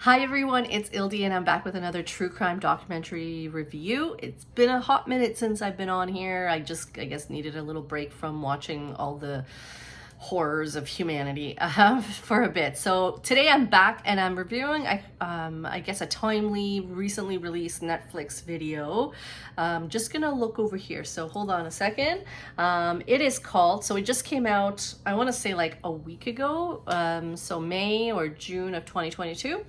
Hi everyone, it's Ildi and I'm back with another true crime documentary review. It's been a hot minute since I've been on here. I guess needed a little break from watching all the horrors of humanity for a bit. So today I'm back and I'm reviewing I guess a timely, recently released Netflix video. Just gonna look over here, so hold on a second. It is called, so it just came out, I want to say like a week ago, so May or June of 2022.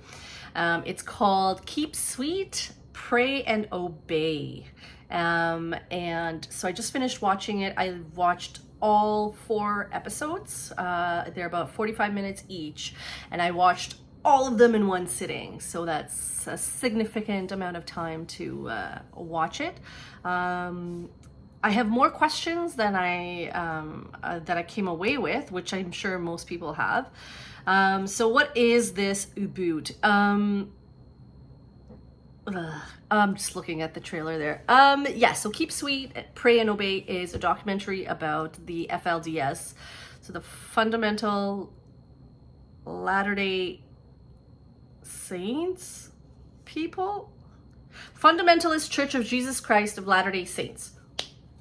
It's called Keep Sweet, Pray and Obey. And so I just finished watching it. I watched all 4 episodes. They're about 45 minutes each, and I watched all of them in one sitting, so that's a significant amount of time to watch it. I have more questions than that I came away with, which I'm sure most people have. So what is this Ubud? I'm just looking at the trailer there. Yeah, so Keep Sweet, Pray and Obey is a documentary about the FLDS, so the Fundamental Latter-day Saints people? Fundamentalist Church of Jesus Christ of Latter-day Saints.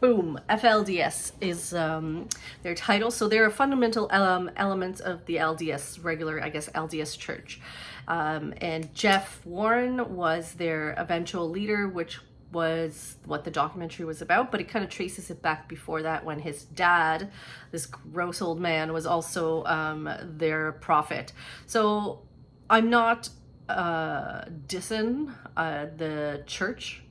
Boom, FLDS is their title. So they're a fundamental element of the LDS, regular, I guess, LDS church. And Jeff Warren was their eventual leader, which was what the documentary was about, but it kind of traces it back before that, when his dad, this gross old man, was also their prophet. So I'm not dissing the church,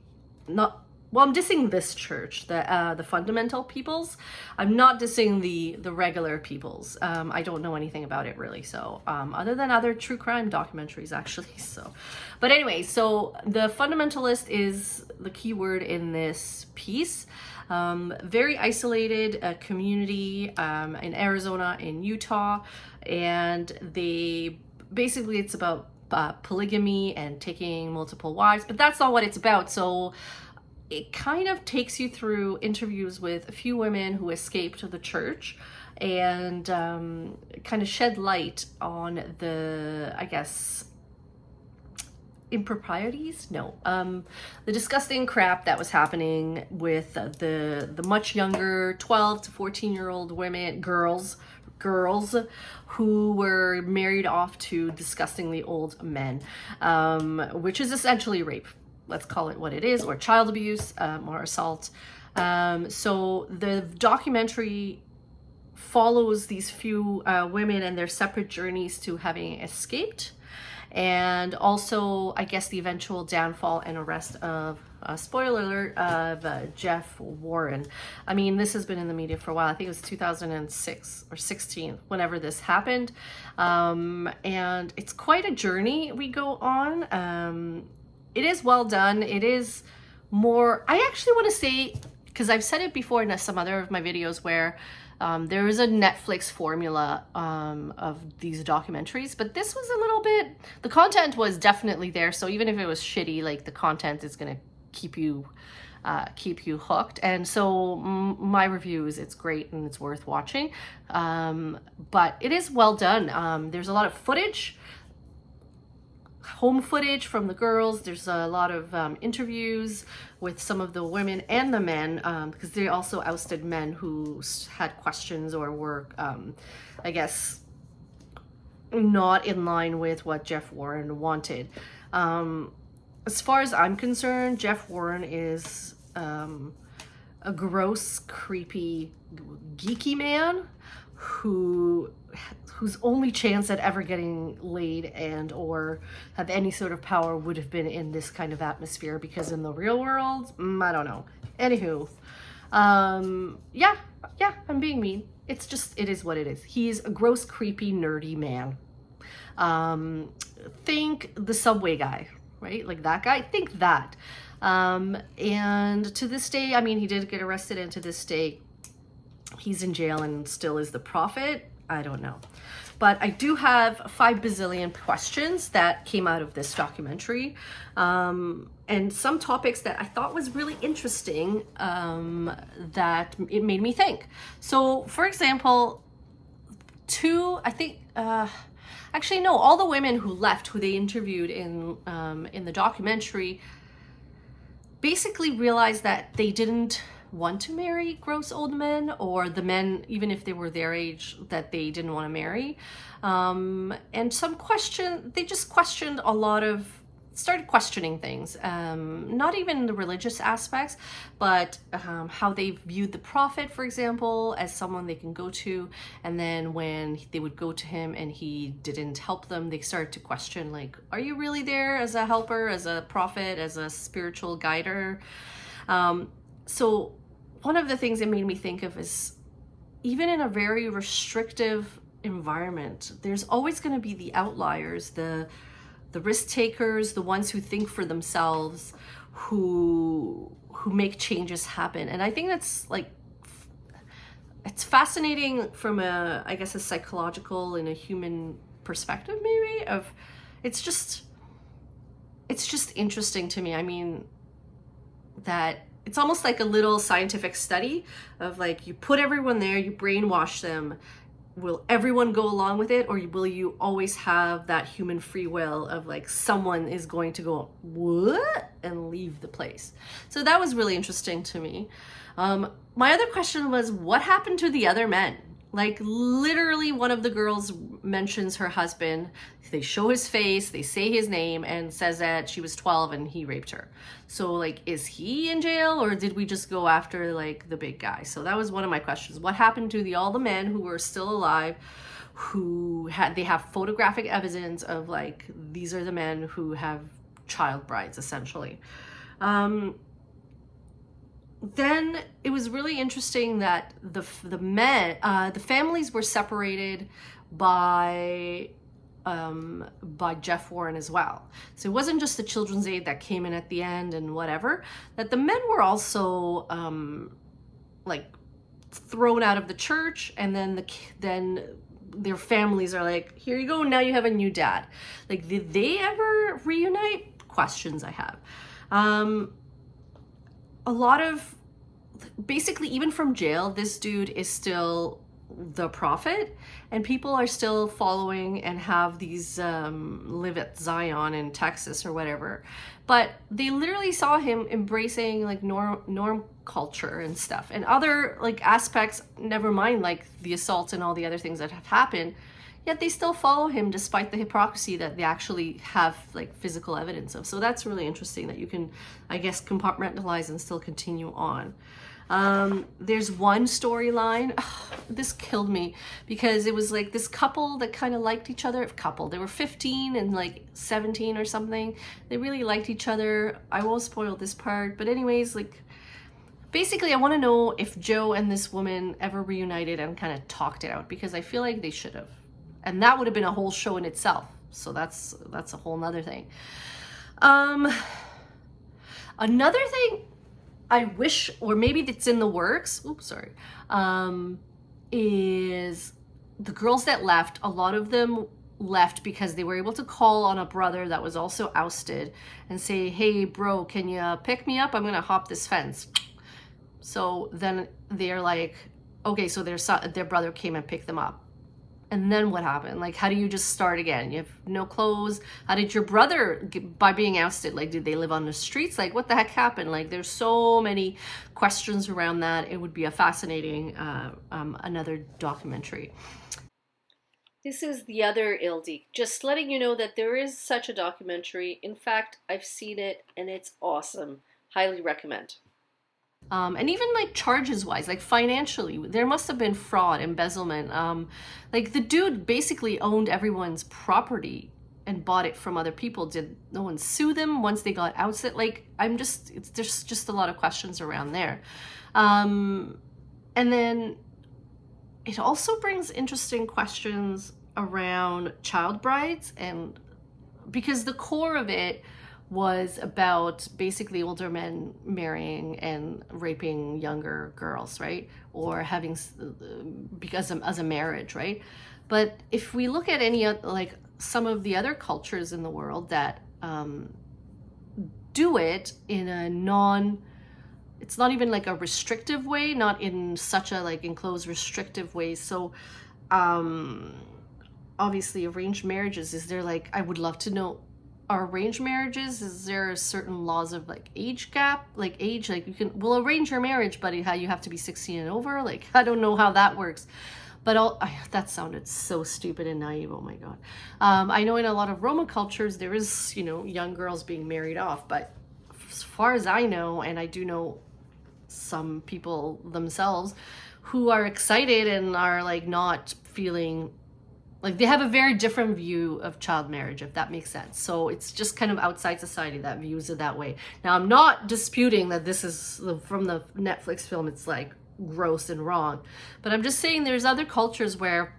well, I'm dissing this church, the fundamental peoples. I'm not dissing the regular peoples. I don't know anything about it really, so other than other true crime documentaries actually. So, but anyway, so the fundamentalist is the key word in this piece. Very isolated community in Arizona, in Utah, and basically it's about polygamy and taking multiple wives, but that's not what it's about. So it kind of takes you through interviews with a few women who escaped the church and kind of shed light on the, I guess, improprieties? No. The disgusting crap that was happening with the much younger 12 to 14-year-old women, girls who were married off to disgustingly old men, which is essentially rape. Let's call it what it is, or child abuse, or assault. So the documentary follows these few women and their separate journeys to having escaped, and also, I guess, the eventual downfall and arrest of, spoiler alert, of Jeff Warren. I mean, this has been in the media for a while. I think it was 2006 or 16, whenever this happened. And it's quite a journey we go on. It is well done. It is more, I actually want to say, because I've said it before in some other of my videos, where there is a Netflix formula of these documentaries, but this was a little bit, the content was definitely there. So even if it was shitty, like, the content is going to keep you hooked. And so my review is it's great and it's worth watching. But it is well done. There's a lot of footage, home footage from the girls. There's a lot of interviews with some of the women and the men, because they also ousted men who had questions or were, I guess, not in line with what Jeff Warren wanted. As far as I'm concerned, Jeff Warren is a gross, creepy, geeky man whose only chance at ever getting laid and or have any sort of power would have been in this kind of atmosphere, because in the real world, I don't know. Anywho, yeah, I'm being mean. It's just, it is what it is. He's a gross, creepy, nerdy man. Think the Subway guy, right? Like that guy, think that. And to this day, I mean, he did get arrested, and to this day, he's in jail and still is the prophet. I don't know. But I do have 5 bazillion questions that came out of this documentary, and some topics that I thought was really interesting, that it made me think. So, for example, I think Actually, no, all the women who left, who they interviewed in the documentary, basically realized that they didn't want to marry gross old men, or the men, even if they were their age, that they didn't want to marry. And they just questioned a lot of, started questioning things, not even the religious aspects, but how they viewed the prophet, for example, as someone they can go to. And then when they would go to him and he didn't help them, they started to question, like, are you really there as a helper, as a prophet, as a spiritual guider? So one of the things it made me think of is, even in a very restrictive environment, there's always going to be the outliers, the risk takers, the ones who think for themselves, who make changes happen. And I think that's like, it's fascinating from a, I guess, a psychological and a human perspective, maybe, of, it's just interesting to me. I mean, that it's almost like a little scientific study of, like, you put everyone there, you brainwash them. Will everyone go along with it, or will you always have that human free will of, like, someone is going to go, what, and leave the place? So that was really interesting to me. My other question was, what happened to the other men? Like, literally, one of the girls mentions her husband. They show his face, they say his name, and says that she was 12 and he raped her. So, like, is he in jail, or did we just go after, like, the big guy? So that was one of my questions. What happened to all the men who were still alive, they have photographic evidence of, like, these are the men who have child brides, essentially. Then it was really interesting that the families were separated by Jeff Warren as well. So it wasn't just the Children's Aid that came in at the end and whatever, that the men were also like thrown out of the church, and then their families are like, here you go, now you have a new dad. Like, did they ever reunite? Questions I have. A lot of, basically, even from jail, this dude is still the prophet, and people are still following and have these live at Zion in Texas or whatever, but they literally saw him embracing, like, norm culture and stuff, and other, like, aspects, never mind, like, the assault and all the other things that have happened, yet they still follow him despite the hypocrisy that they actually have, like, physical evidence of. So that's really interesting that you can, I guess, compartmentalize and still continue on. There's one storyline, this killed me, because it was like this couple that kind of liked each other. They were 15 and like 17 or something. They really liked each other. I won't spoil this part, but anyways, like, basically, I want to know if Joe and this woman ever reunited and kind of talked it out, because I feel like they should have. And that would have been a whole show in itself. So that's a whole nother thing. Another thing I wish, or maybe it's in the works, is the girls that left, a lot of them left because they were able to call on a brother that was also ousted and say, hey bro, can you pick me up? I'm gonna hop this fence. So then they're like, okay, so their brother came and picked them up. And then what happened? Like, how do you just start again? You have no clothes. How did your brother, by being ousted, like, did they live on the streets? Like, what the heck happened? Like, there's so many questions around that. It would be a fascinating, another documentary. This is the other Ildi. Just letting you know that there is such a documentary. In fact, I've seen it and it's awesome. Highly recommend. And even, like, charges wise, like, financially, there must have been fraud, embezzlement. Like, the dude basically owned everyone's property and bought it from other people. Did no one sue them once they got ousted? Like, there's just a lot of questions around there. And then it also brings interesting questions around child brides, and because the core of it was about basically older men marrying and raping younger girls, right? Or having, because as a marriage, right? But if we look at any, like, some of the other cultures in the world that do it in a it's not even like a restrictive way, not in such a, like, enclosed restrictive way. So obviously arranged marriages, is there like, I would love to know, are arranged marriages, is there certain laws of like age gap, like age, like you can, we'll arrange your marriage, but how you have to be 16 and over? Like, I don't know how that works. But that sounded so stupid and naive. Oh my God. I know in a lot of Roma cultures, there is, you know, young girls being married off. But as far as I know, and I do know some people themselves who are excited and are like not feeling like, they have a very different view of child marriage, if that makes sense. So it's just kind of outside society that views it that way. Now, I'm not disputing that this is from the Netflix film. It's like gross and wrong, but I'm just saying there's other cultures where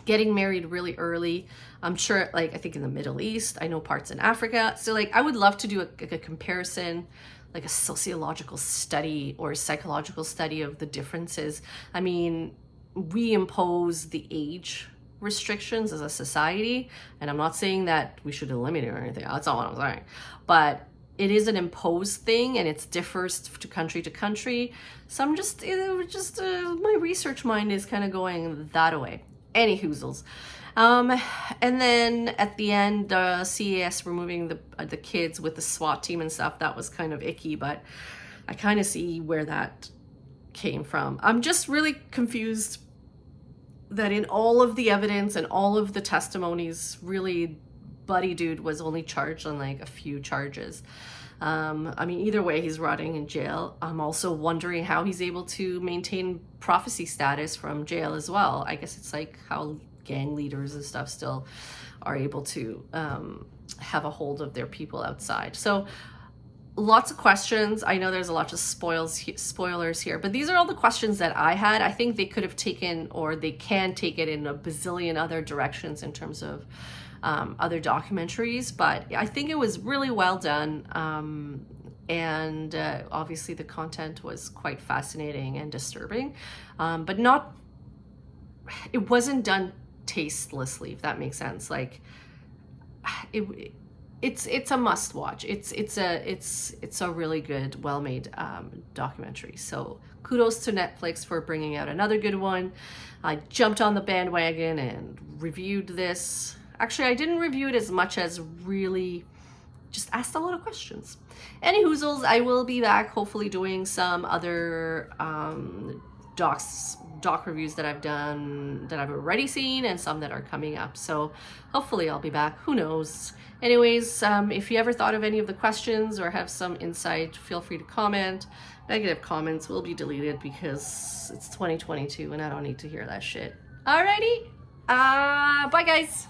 getting married really early, I'm sure, like I think in the Middle East, I know parts in Africa. So like I would love to do a comparison, like a sociological study or a psychological study of the differences. I mean, we impose the age restrictions as a society, and I'm not saying that we should eliminate it or anything. That's not what I'm saying, but it is an imposed thing, and it differs to country. So I'm just my research mind is kind of going that way. Any hoozles. And then at the end, CAS removing the kids with the SWAT team and stuff, that was kind of icky, but I kind of see where that came from. I'm just really confused that in all of the evidence and all of the testimonies, really Buddy Dude was only charged on like a few charges. I mean, either way, he's rotting in jail. I'm also wondering how he's able to maintain prophecy status from jail as well. I guess it's like how gang leaders and stuff still are able to have a hold of their people outside. So lots of questions. I know there's a lot of spoilers here, but these are all the questions that I had. I think they could have taken, or they can take it in a bazillion other directions in terms of other documentaries, but I think it was really well done. And obviously the content was quite fascinating and disturbing, but it wasn't done tastelessly, if that makes sense. Like it's a must watch. It's a really good, well-made documentary. So kudos to Netflix for bringing out another good one. I jumped on the bandwagon and reviewed this. Actually, I didn't review it as much as really just asked a lot of questions. Any hoozles, I will be back hopefully doing some other doc reviews that I've done, that I've already seen, and some that are coming up. So hopefully I'll be back. Who knows? Anyways, if you ever thought of any of the questions or have some insight, feel free to comment. Negative comments will be deleted because it's 2022 and I don't need to hear that shit. Alrighty. Bye guys.